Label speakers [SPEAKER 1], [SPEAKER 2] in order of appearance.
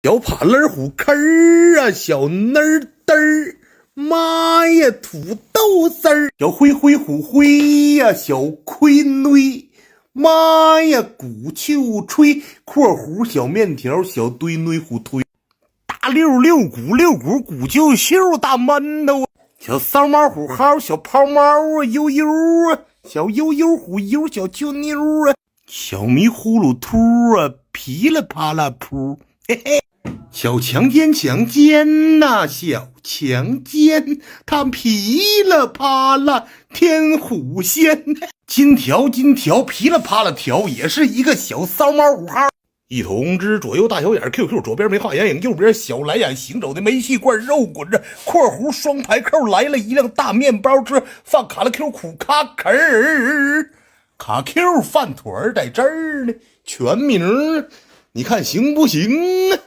[SPEAKER 1] 小帕勒虎坑儿啊，小嫩儿嘚儿，妈呀，土豆丝儿，小灰灰虎灰呀，小亏内，妈呀，鼓秋吹，括弧小面条，小堆内虎推，大溜溜鼓鼓秋秀，大馒头，小骚猫虎蒿，小泡猫啊，悠悠啊，小悠悠虎悠，小秋妞啊，小迷葫芦秃啊，噼里啪啦扑，嘿嘿。小强奸呐、小强奸，他噼里啪啦天虎仙，金条噼里啪啦条，也是一个小骚猫虎号。一同知左右大小眼 QQ 左边没画眼影，右边小蓝眼，行走的煤气罐，肉滚着，括弧双排扣，来了一辆大面包车，放卡了 Q 苦卡壳儿，卡 Q 饭腿儿在这儿呢，全名你看行不行啊？